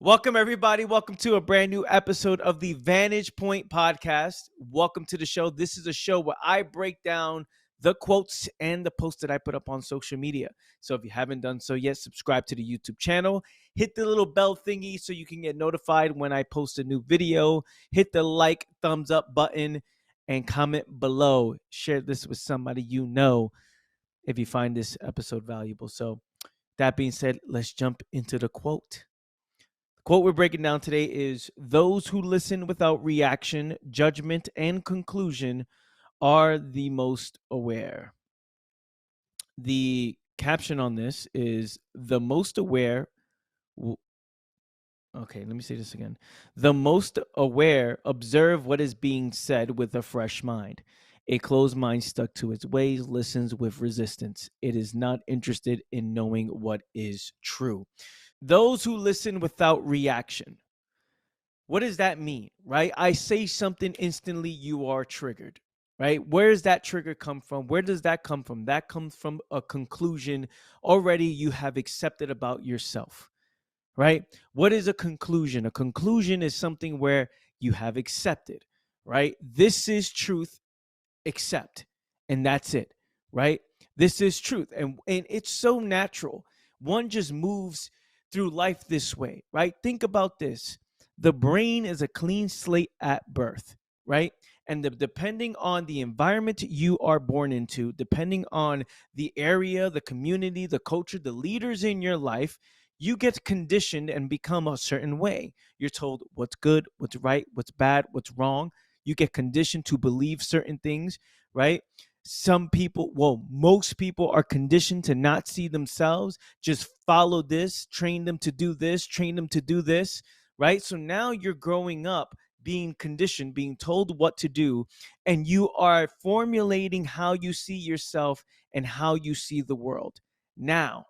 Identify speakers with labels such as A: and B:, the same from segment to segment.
A: Welcome, everybody. Welcome to a brand new episode of the Vantage Point Podcast. Welcome to the show. This is a show where I break down the quotes and the posts that I put up on social media. So if you haven't done so yet, subscribe to the YouTube channel. Hit the little bell thingy so you can get notified when I post a new video. Hit the like, thumbs up button, and comment below. Share this with somebody you know if you find this episode valuable. So that being said, let's jump into the quote. The quote we're breaking down today is: those who listen without reaction, judgment, and conclusion are the most aware. The caption on this is: the most aware. Okay, let me say this again. The most aware observe what is being said with a fresh mind. A closed mind stuck to its ways listens with resistance. It is not interested in knowing what is true. Those who listen without reaction. What does that mean, right? I say something instantly, you are triggered, right? Where does that trigger come from? Where does that come from? That comes from a conclusion already you have accepted about yourself, right? What is a conclusion? A conclusion is something where you have accepted, right? This is truth, accept, and that's it, right? This is truth. And it's so natural. One just moves through life this way, right? Think about this. The brain is a clean slate at birth, right? And depending on the environment you are born into, depending on the area, the community, the culture, the leaders in your life, you get conditioned and become a certain way. You're told what's good, what's right, what's bad, what's wrong. You get conditioned to believe certain things, right? Some people, well, most people are conditioned to not see themselves, just follow this, train them to do this, train them to do this, right? So now you're growing up being conditioned, being told what to do, and you are formulating how you see yourself and how you see the world. Now,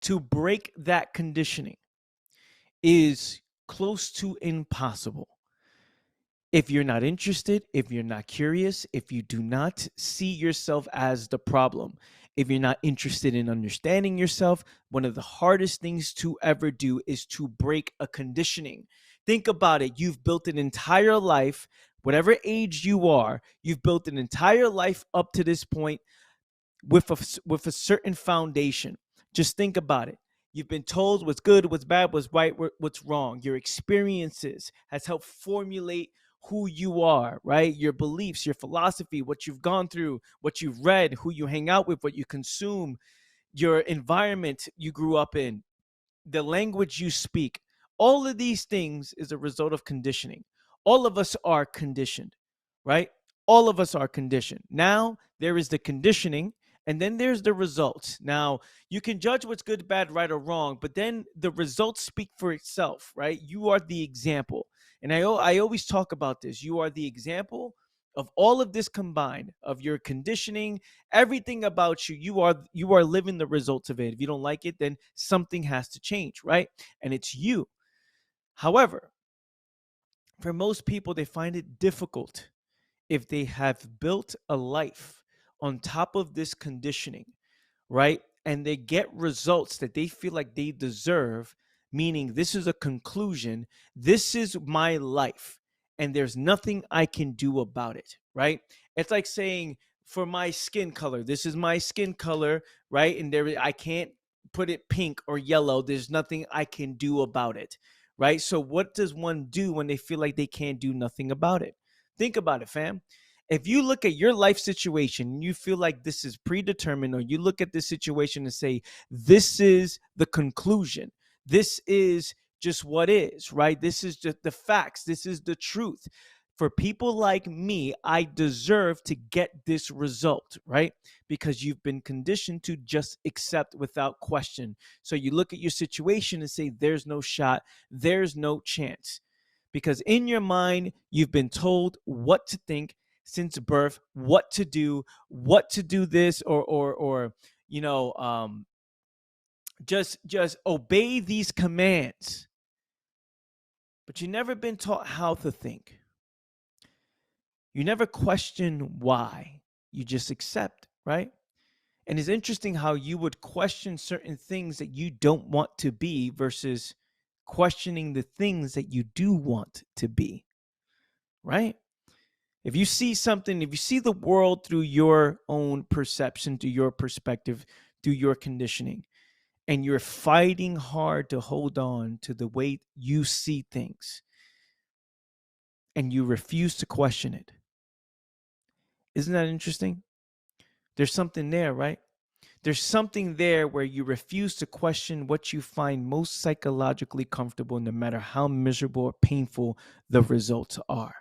A: to break that conditioning is close to impossible. If you're not interested, if you're not curious, if you do not see yourself as the problem, if you're not interested in understanding yourself, one of the hardest things to ever do is to break a conditioning. Think about it. You've built an entire life, whatever age you are, you've built an entire life up to this point with a certain foundation. Just think about it. You've been told what's good, what's bad, what's right, what's wrong. Your experiences has helped formulate who you are, right? Your beliefs, your philosophy, what you've gone through, what you've read, who you hang out with, what you consume, your environment you grew up in, the language you speak. All of these things is a result of conditioning. All of us are conditioned, right? All of us are conditioned. Now, there is the conditioning, and then there's the results. Now, you can judge what's good, bad, right, or wrong, but then the results speak for itself, right? You are the example. And I always talk about this. You are the example of all of this combined, of your conditioning, everything about you. You are living the results of it. If you don't like it, then something has to change, right? And it's you. However, for most people, they find it difficult if they have built a life on top of this conditioning, right? And they get results that they feel like they deserve, meaning this is a conclusion, this is my life, and there's nothing I can do about it, right? It's like saying, for my skin color, this is my skin color, right? And I can't put it pink or yellow. There's nothing I can do about it, right? So what does one do when they feel like they can't do nothing about it? Think about it, fam. If you look at your life situation and you feel like this is predetermined, or you look at this situation and say, this is the conclusion, this is just what is, right? This is just the facts, this is the truth. For people like me, I deserve to get this result, right? Because you've been conditioned to just accept without question. So you look at your situation and say, there's no shot, there's no chance. Because in your mind, you've been told what to think since birth, what to do this, or you know, just obey these commands. But you've never been taught how to think. You never question why. You just accept, right? And it's interesting how you would question certain things that you don't want to be versus questioning the things that you do want to be, right? If you see something, if you see the world through your own perception, through your perspective, through your conditioning, and you're fighting hard to hold on to the way you see things, and you refuse to question it, isn't that interesting? There's something there, right? There's something there where you refuse to question what you find most psychologically comfortable, no matter how miserable or painful the results are.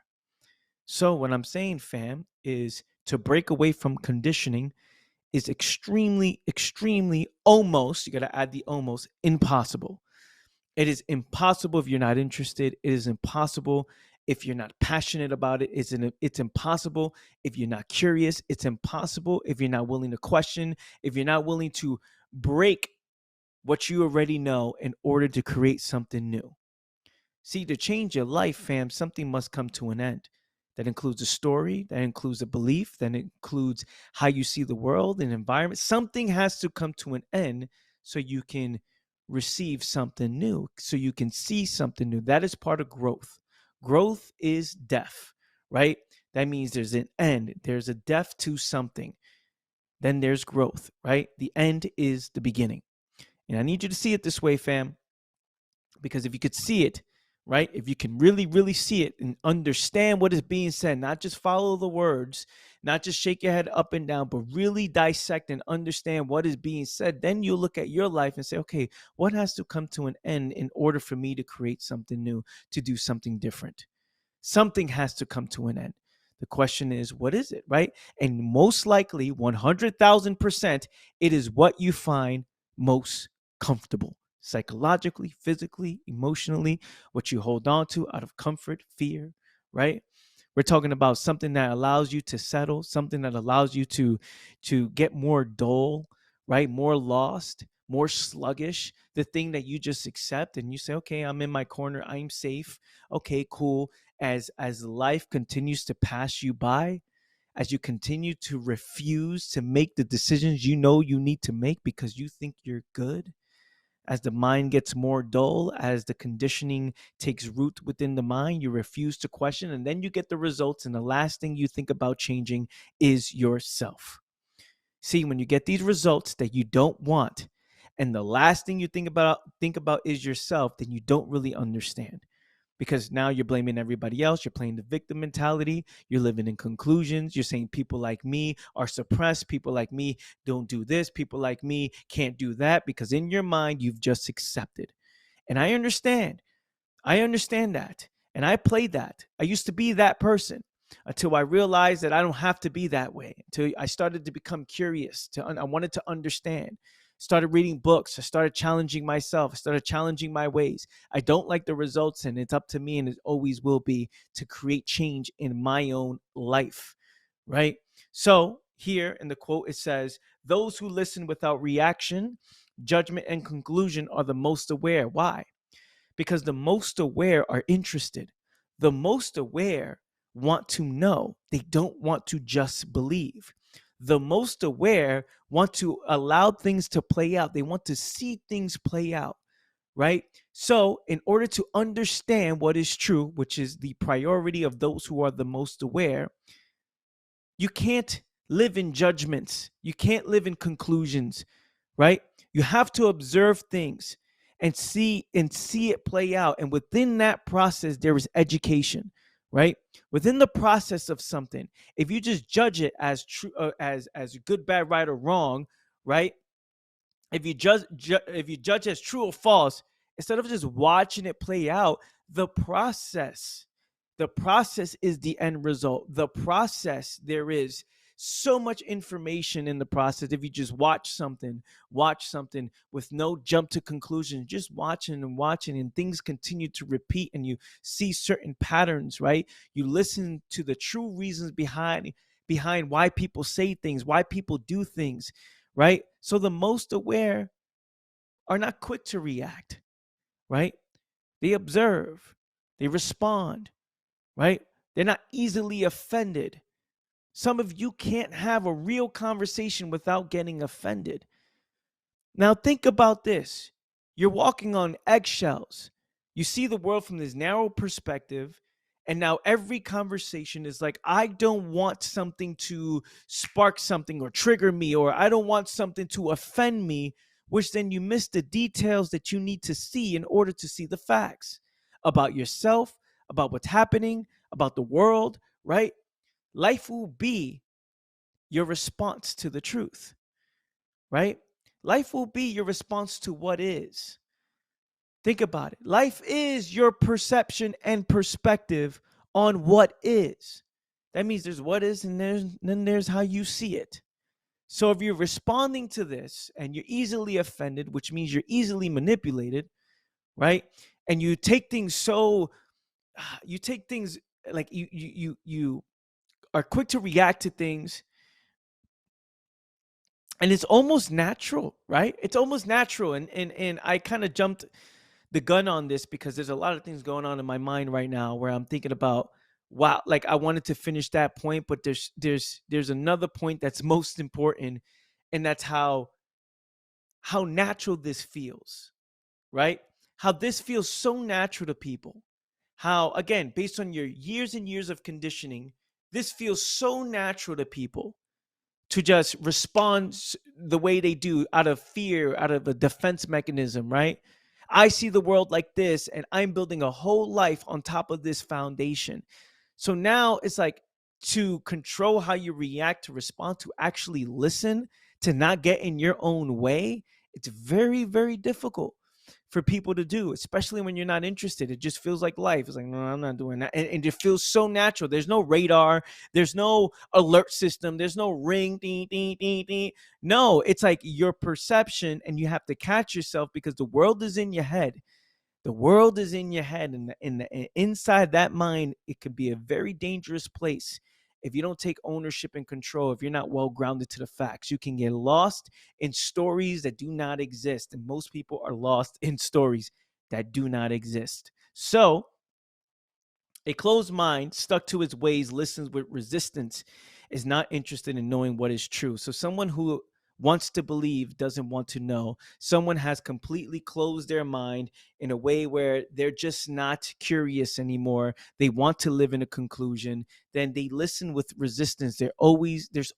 A: So, what I'm saying, fam, is to break away from conditioning is extremely, extremely almost, you got to add the almost, impossible. It is impossible if you're not interested. It is impossible if you're not passionate about it. It's impossible if you're not curious. It's impossible if you're not willing to question, if you're not willing to break what you already know in order to create something new. See, to change your life, fam, something must come to an end. That includes a story, that includes a belief, that includes how you see the world and environment. Something has to come to an end so you can receive something new, so you can see something new. That is part of growth. Growth is death, right? That means there's an end, there's a death to something. Then there's growth, right? The end is the beginning. And I need you to see it this way, fam, because if you could see it, right, if you can really, really see it and understand what is being said, not just follow the words, not just shake your head up and down, but really dissect and understand what is being said, then you'll look at your life and say, okay, what has to come to an end in order for me to create something new, to do something different? Something has to come to an end. The question is, what is it, right? And most likely, 100,000%, it is what you find most comfortable psychologically, physically, emotionally, what you hold on to out of comfort, fear, right? We're talking about something that allows you to settle, something that allows you to get more dull, right? More lost, more sluggish, the thing that you just accept and you say, okay, I'm in my corner, I'm safe. Okay, cool. As life continues to pass you by, as you continue to refuse to make the decisions you know you need to make because you think you're good, as the mind gets more dull, as the conditioning takes root within the mind, you refuse to question, and then you get the results. And the last thing you think about changing is yourself. See, when you get these results that you don't want, and the last thing you think about is yourself, then you don't really understand. Because now you're blaming everybody else. You're playing the victim mentality. You're living in conclusions. You're saying people like me are suppressed. People like me don't do this. People like me can't do that, because in your mind, you've just accepted. And I understand. I understand that. And I played that. I used to be that person until I realized that I don't have to be that way. Until I started to become curious. I wanted to understand. Started reading books. I started challenging myself. I started challenging my ways. I don't like the results, and it's up to me, and it always will be, to create change in my own life. Right? So here in the quote, it says, "Those who listen without reaction, judgment, and conclusion are the most aware." Why? Because the most aware are interested. The most aware want to know. They don't want to just believe. The most aware want to allow things to play out. They want to see things play out, right? So, in order to understand what is true, which is the priority of those who are the most aware, you can't live in judgments. You can't live in conclusions, right? You have to observe things and see it play out. And within that process, there is education, right? Within the process of something, if you just judge it as true, as good, bad, right, or wrong, right? If you judge as true or false, instead of just watching it play out, the process is the end result. The process, there is so much information in the process. If you just watch something with no jump to conclusion, just watching and watching, and things continue to repeat, and you see certain patterns, right? You listen to the true reasons behind why people say things, why people do things, right? So the most aware are not quick to react, right? They observe, they respond, right? They're not easily offended. Some of you can't have a real conversation without getting offended. Now, think about this. You're walking on eggshells. You see the world from this narrow perspective. And now every conversation is like, I don't want something to spark something or trigger me, or I don't want something to offend me, which then you miss the details that you need to see in order to see the facts about yourself, about what's happening, about the world, right? Life will be your response to the truth, right? Life will be your response to what is. Think about it. Life is your perception and perspective on what is. That means there's what is, and then there's how you see it. So if you're responding to this and you're easily offended, which means you're easily manipulated, right? And you take things like you are quick to react to things, and it's almost natural, right? It's almost natural. And I kind of jumped the gun on this because there's a lot of things going on in my mind right now where I'm thinking about, wow, like I wanted to finish that point, but there's another point that's most important, and that's how natural this feels, right? How this feels so natural to people. How, again, based on your years and years of conditioning, this feels so natural to people to just respond the way they do out of fear, out of a defense mechanism, right? I see the world like this, and I'm building a whole life on top of this foundation. So now it's like, to control how you react, to respond, to actually listen, to not get in your own way. It's very, very difficult for people to do, especially when you're not interested. It just feels like life. It's like, no, I'm not doing that. And it feels so natural. There's no radar. There's no alert system. There's no ring, ding, ding, ding, ding. No, it's like your perception, and you have to catch yourself because the world is in your head. The world is in your head, and inside that mind, it could be a very dangerous place if you don't take ownership and control. If you're not well grounded to the facts, you can get lost in stories that do not exist, and most people are lost in stories that do not exist. So a closed mind, stuck to its ways, listens with resistance, is not interested in knowing what is true. So someone who wants to believe doesn't want to know. Someone has completely closed their mind in a way where they're just not curious anymore. They want to live in a conclusion. Then they listen with resistance. There's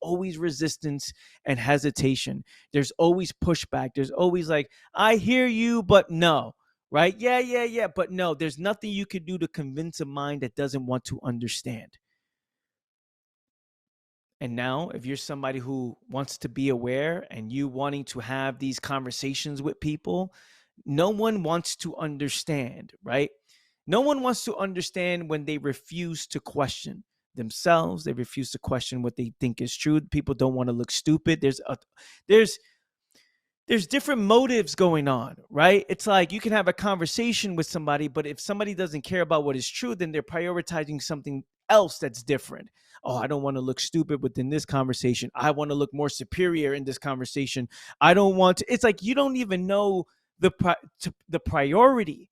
A: always resistance and hesitation. There's always pushback. There's always like, I hear you, but no. Right? Yeah. But no, there's nothing you can do to convince a mind that doesn't want to understand. And now, if you're somebody who wants to be aware and you wanting to have these conversations with people, no one wants to understand, right? No one wants to understand when they refuse to question themselves. They refuse to question what they think is true. People don't want to look stupid. There's there's different motives going on, right? It's like you can have a conversation with somebody, but if somebody doesn't care about what is true, then they're prioritizing something else that's different. Oh, I don't want to look stupid within this conversation. I want to look more superior in this conversation. I don't want to. It's like you don't even know the priority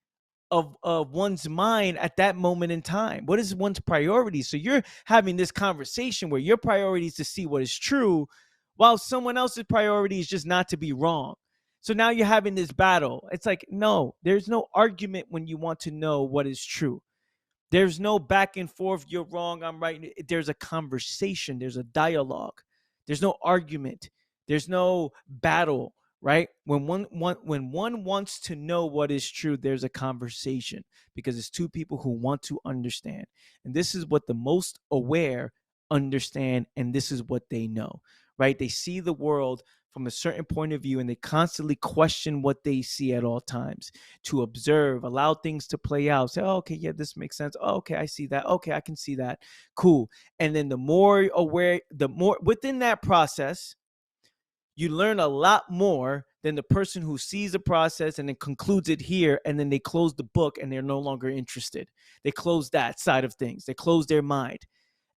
A: of one's mind at that moment in time. What is one's priority? So you're having this conversation where your priority is to see what is true, while someone else's priority is just not to be wrong. So now you're having this battle. It's like, no, there's no argument when you want to know what is true. There's no back and forth. You're wrong. I'm right. There's a conversation. There's a dialogue. There's no argument. There's no battle. Right? When one wants to know what is true, there's a conversation because it's two people who want to understand. And this is what the most aware understand, and this is what they know. Right? They see the world from a certain point of view, and they constantly question what they see at all times, to observe, allow things to play out, say, oh, okay, yeah, this makes sense. Oh, okay, I see that. Okay, I can see that. Cool. And then the more aware, the more within that process, you learn a lot more than the person who sees the process and then concludes it here, and then they close the book and they're no longer interested. They close that side of things. They close their mind.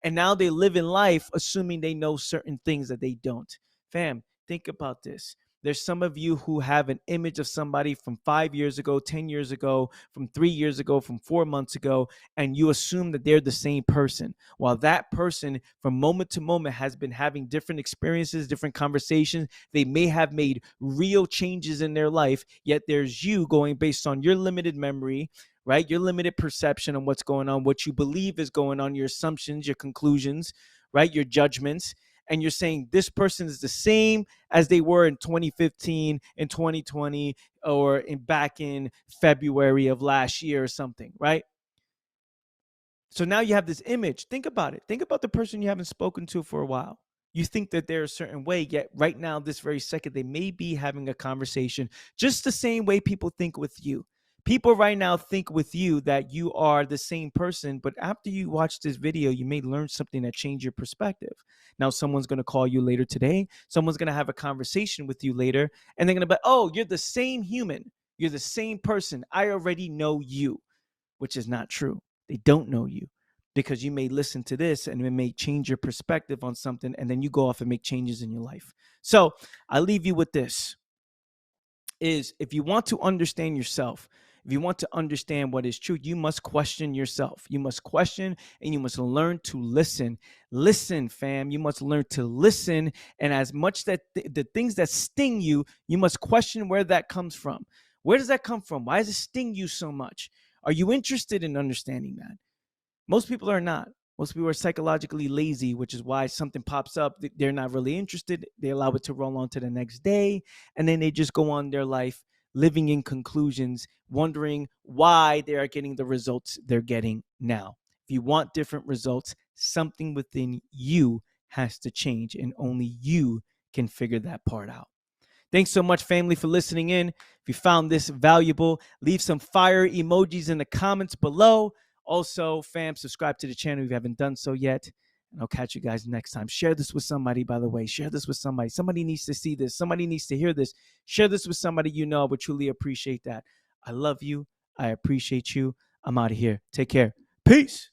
A: And now they live in life assuming they know certain things that they don't. Fam, think about this. There's some of you who have an image of somebody from 5 years ago, 10 years ago, from 3 years ago, from 4 months ago, and you assume that they're the same person. While that person, from moment to moment, has been having different experiences, different conversations. They may have made real changes in their life, yet there's you going based on your limited memory, right? Your limited perception on what's going on, what you believe is going on, your assumptions, your conclusions, right? Your judgments. And you're saying this person is the same as they were in 2015, in 2020, or back in February of last year or something, right? So now you have this image. Think about it. Think about the person you haven't spoken to for a while. You think that they're a certain way, yet right now, this very second, they may be having a conversation just the same way people think with you. People right now think with you that you are the same person, but after you watch this video, you may learn something that changed your perspective. Now, someone's going to call you later today. Someone's going to have a conversation with you later, and they're going to be, oh, you're the same human. You're the same person. I already know you, which is not true. They don't know you because you may listen to this and it may change your perspective on something, and then you go off and make changes in your life. So I leave you with this is if you want to understand yourself, if you want to understand what is true, you must question yourself. You must question and you must learn to listen. Listen, fam. You must learn to listen. And as much that the things that sting you, you must question where that comes from. Where does that come from? Why does it sting you so much? Are you interested in understanding that? Most people are not. Most people are psychologically lazy, which is why something pops up, they're not really interested. They allow it to roll on to the next day, and then they just go on their life living in conclusions, wondering why they are getting the results they're getting now. If you want different results, something within you has to change, and only you can figure that part out. Thanks so much, family, for listening in. If you found this valuable, leave some fire emojis in the comments below. Also, fam, subscribe to the channel if you haven't done so yet. And I'll catch you guys next time. Share this with somebody, by the way. Share this with somebody. Somebody needs to see this. Somebody needs to hear this. Share this with somebody you know. I would truly appreciate that. I love you. I appreciate you. I'm out of here. Take care. Peace.